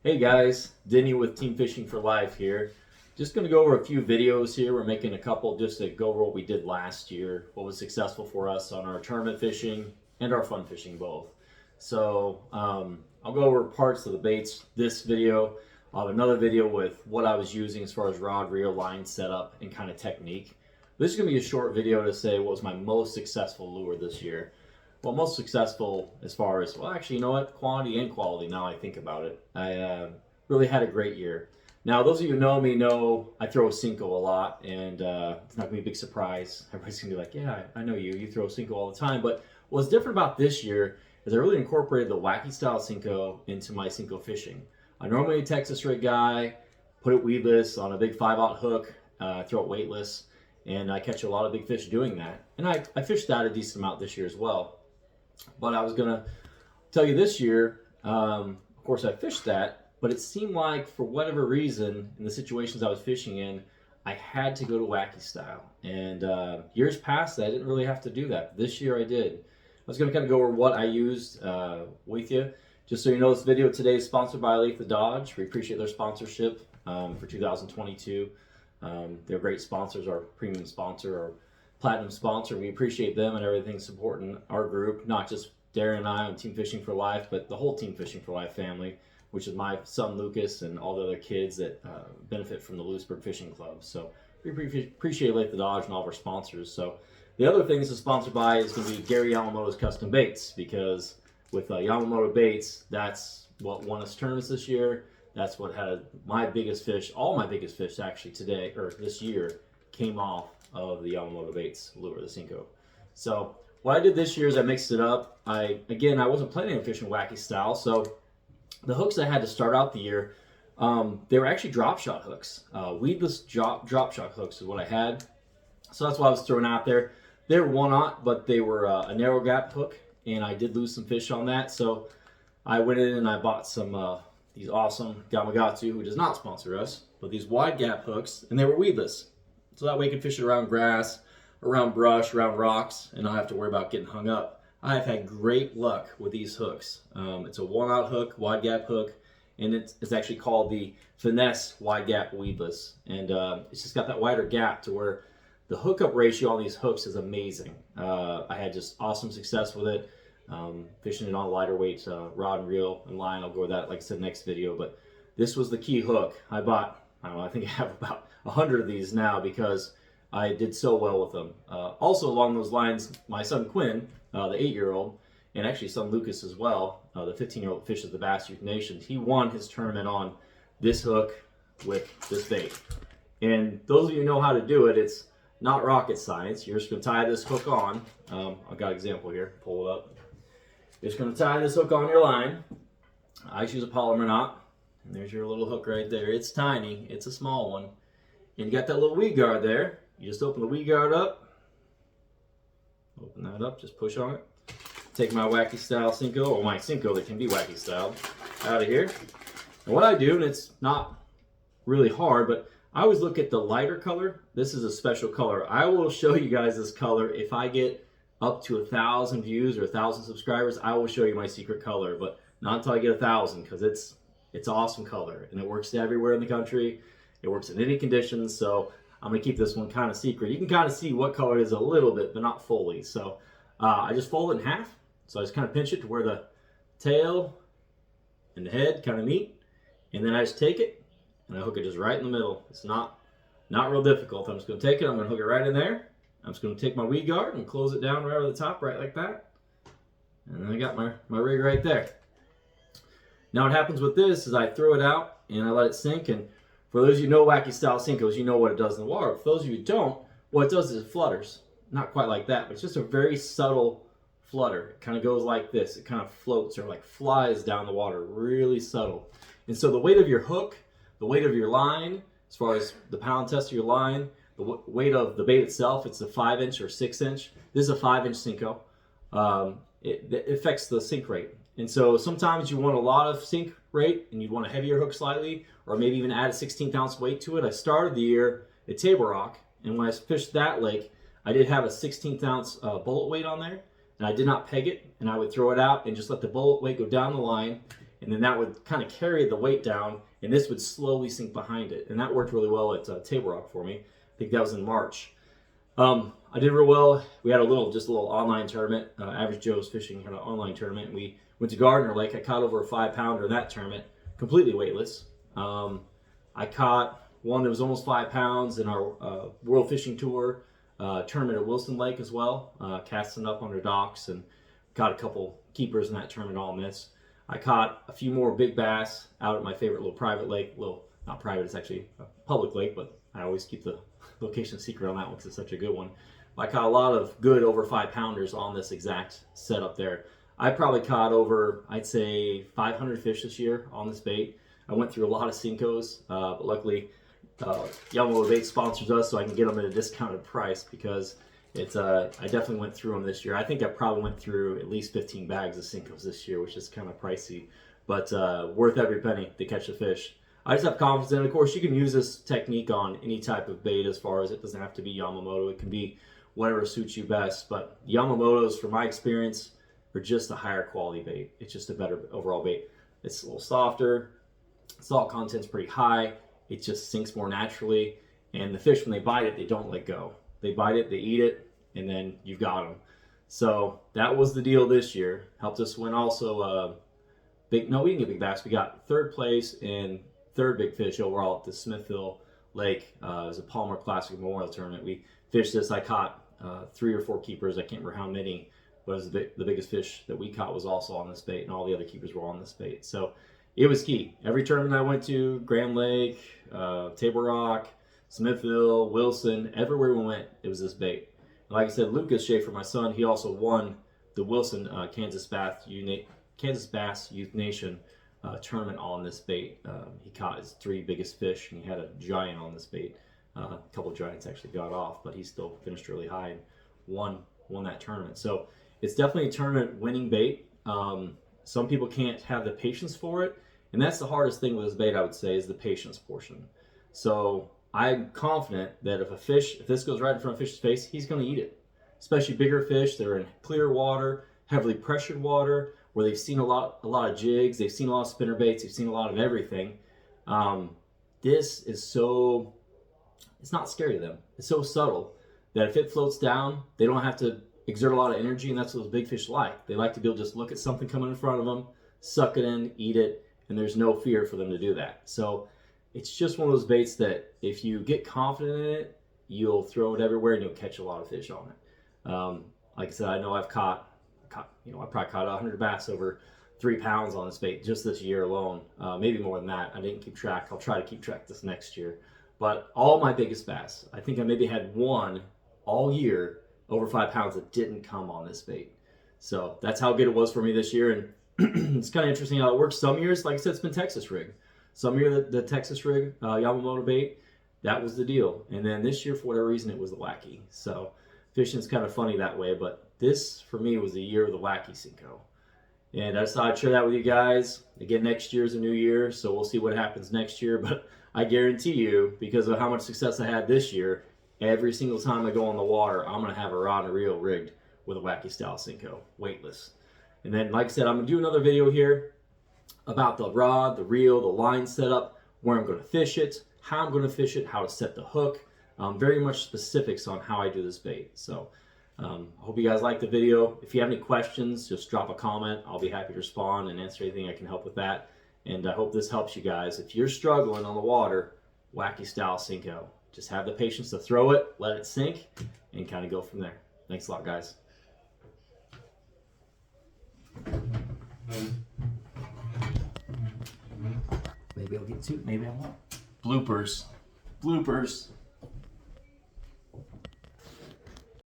Hey guys, Denny with Team Fishing for Life here. Just going to go over a few videos here. We're making a couple just to go over what we did last year, what was successful for us on our tournament fishing and our fun fishing both. So I'll go over parts of the baits this video. I'll have another video with what I was using as far as rod, reel, line setup, and kind of technique. This is going to be a short video to say what was my most successful lure this year. Well, most successful as far as, well, actually, you know what? Quantity and quality, now I think about it. I really had a great year. Now, those of you who know me know I throw a Senko a lot, and it's not going to be a big surprise. Everybody's going to be like, yeah, I know you. You throw Senko all the time. But what's different about this year is I really incorporated the Wacky style Senko into my Senko fishing. I'm normally a Texas rig guy, put it weedless on a big 5/0 hook, throw it weightless, and I catch a lot of big fish doing that. And I fished that a decent amount this year as well. But I was going to tell you this year, of course I fished that, but it seemed like for whatever reason, in the situations I was fishing in, I had to go to Wacky style. And years past, I didn't really have to do that. This year I did. I was going to kind of go over what I used with you. Just so you know, this video today is sponsored by Letha Dodge. We appreciate their sponsorship for 2022. They're great sponsors, our premium sponsor, our platinum sponsor. We appreciate them and everything supporting our group, not just Darren and I on Team Fishing for Life, but the whole Team Fishing for Life family, which is my son Lucas and all the other kids that benefit from the Lewisburg Fishing Club. So we appreciate Letha Dodge and all of our sponsors. So the other thing this is sponsored by is going to be Gary Yamamoto's Custom Baits, because with Yamamoto Baits, that's what won us tournaments this year. That's what had my biggest fish, all my biggest fish actually today, or this year, came off of the Yamamoto Baits lure, the Senko. So what I did this year is I mixed it up. I wasn't planning on fishing Wacky style, so the hooks I had to start out the year, they were actually drop shot hooks. Weedless drop shot hooks is what I had. So that's what I was throwing out there. They were 1/0, but they were a narrow gap hook, and I did lose some fish on that. So I went in and I bought some these awesome Gamakatsu, who does not sponsor us, but these wide gap hooks, and they were weedless. So that way you can fish it around grass, around brush, around rocks, and not have to worry about getting hung up. I've had great luck with these hooks. It's a 1/0 hook, wide gap hook, and it's actually called the Finesse Wide Gap Weedless. And it's just got that wider gap to where the hookup ratio on these hooks is amazing. I had just awesome success with it. Fishing it on lighter weight rod and reel and line. I'll go over that, like I said, next video. But this was the key hook. I bought, I don't know, I think I have about 100 of these now because I did so well with them. Also along those lines, my son Quinn, the 8-year-old, and actually son Lucas as well, the 15-year-old fishes the Bass Youth Nations, he won his tournament on this hook with this bait. And those of you who know how to do it, it's not rocket science. You're just going to tie this hook on. I've got an example here. Pull it up. You're just going to tie this hook on your line. I choose a polymer knot. And there's your little hook right there. It's tiny. It's a small one. And you got that little weed guard there. You just open the weed guard up. Open that up. Just push on it. Take my Wacky style Senko, or my Senko that can be Wacky style, out of here. And what I do, and it's not really hard, but I always look at the lighter color. This is a special color. I will show you guys this color. If I get up to 1,000 views or 1,000 subscribers, I will show you my secret color, but not until I get 1,000, because it's awesome color and it works everywhere in the country. It works in any conditions, so I'm gonna keep this one kind of secret. You can kind of see what color it is a little bit, but not fully. So I just fold it in half. So I just kind of pinch it to where the tail and the head kind of meet, and then I just take it and I hook it just right in the middle. It's not real difficult. I'm just gonna take it, I'm gonna hook it right in there. I'm just going to take my weed guard and close it down right over the top, right like that. And then I got my rig right there. Now what happens with this is I throw it out and I let it sink. And for those of you who know Wacky style Senkos, you know what it does in the water. For those of you who don't, what it does is it flutters. Not quite like that, but it's just a very subtle flutter. It kind of goes like this. It kind of floats or like flies down the water, really subtle. And so the weight of your hook, the weight of your line, as far as the pound test of your line, the weight of the bait itself, it's a 5-inch or 6-inch. This is a 5-inch Senko. It affects the sink rate. And so sometimes you want a lot of sink rate and you'd want a heavier hook slightly, or maybe even add a 16th ounce weight to it. I started the year at Table Rock, and when I fished that lake, I did have a 16th ounce bullet weight on there, and I did not peg it, and I would throw it out and just let the bullet weight go down the line, and then that would kind of carry the weight down, and this would slowly sink behind it. And that worked really well at Table Rock for me. I think that was in March. I did real well. We had just a little online tournament. Average Joe's Fishing had an online tournament. We went to Gardner Lake. I caught over a 5-pounder in that tournament, completely weightless. I caught one that was almost 5 pounds in our World Fishing Tour tournament at Wilson Lake as well, casting up under docks, and caught a couple keepers in that tournament, all miss. I caught a few more big bass out at my favorite little private lake. Not private, it's actually a public lake, but I always keep the location secret on that one because it's such a good one. I caught a lot of good over 5-pounders on this exact setup there. I probably caught over, I'd say, 500 fish this year on this bait. I went through a lot of Senkos, but luckily Yamamoto Bait sponsors us, so I can get them at a discounted price because it's I definitely went through them this year. I think I probably went through at least 15 bags of Senkos this year, which is kind of pricey, but worth every penny to catch the fish. I just have confidence in it. Of course, you can use this technique on any type of bait as far as it doesn't have to be Yamamoto. It can be whatever suits you best, but Yamamoto's, from my experience, are just a higher quality bait. It's just a better overall bait. It's a little softer, salt content's pretty high, it just sinks more naturally, and the fish, when they bite it, they don't let go. They bite it, they eat it, and then you've got them. So that was the deal this year. Helped us win also we didn't get big bass. We got 3rd place in 3rd big fish overall at the Smithville Lake. It was a Palmer Classic Memorial Tournament. We fished this. I caught 3 or 4 keepers. I can't remember how many, but it was the biggest fish that we caught was also on this bait, and all the other keepers were on this bait. So it was key. Every tournament I went to, Grand Lake, Table Rock, Smithville, Wilson, everywhere we went, it was this bait. And like I said, Lucas Schaefer, my son, he also won the Wilson Kansas Bass Youth Nation tournament on this bait. He caught his 3 biggest fish, and he had a giant on this bait. A couple of giants actually got off, but he still finished really high and won that tournament. So it's definitely a tournament winning bait. Some people can't have the patience for it, and that's the hardest thing with this bait, I would say, is the patience portion. So I'm confident that if this goes right in front of a fish's face, he's going to eat it. Especially bigger fish that are in clear water, heavily pressured water, where they've seen a lot of jigs, they've seen a lot of spinner baits, they've seen a lot of everything. This is so, it's not scary to them. It's so subtle that if it floats down, they don't have to exert a lot of energy, and that's what those big fish like. They like to be able to just look at something coming in front of them, suck it in, eat it, and there's no fear for them to do that. So it's just one of those baits that if you get confident in it, you'll throw it everywhere and you'll catch a lot of fish on it. Like I said, I know I've caught, I probably caught 100 bass over 3 pounds on this bait just this year alone. Maybe more than that. I didn't keep track. I'll try to keep track this next year. But all my biggest bass, I think I maybe had one all year over 5 pounds that didn't come on this bait. So that's how good it was for me this year. And it's kind of interesting how it works. Some years, like I said, it's been Texas rig. Some year the Texas rig, Yamamoto bait, that was the deal. And then this year, for whatever reason, it was the Wacky. So fishing's kind of funny that way. But this, for me, was the year of the Wacky Senko. And I decided I'd share that with you guys. Again, next year's a new year, so we'll see what happens next year. But I guarantee you, because of how much success I had this year, every single time I go on the water, I'm going to have a rod and reel rigged with a Wacky style Senko, weightless. And then, like I said, I'm going to do another video here about the rod, the reel, the line setup, where I'm going to fish it, how I'm going to fish it, how to set the hook, very much specifics on how I do this bait. So I hope you guys liked the video. If you have any questions, just drop a comment. I'll be happy to respond and answer anything I can help with that. And I hope this helps you guys. If you're struggling on the water, Wacky style Senko. Just have the patience to throw it, let it sink, and kind of go from there. Thanks a lot, guys. Maybe I'll get 2, maybe I won't. Bloopers.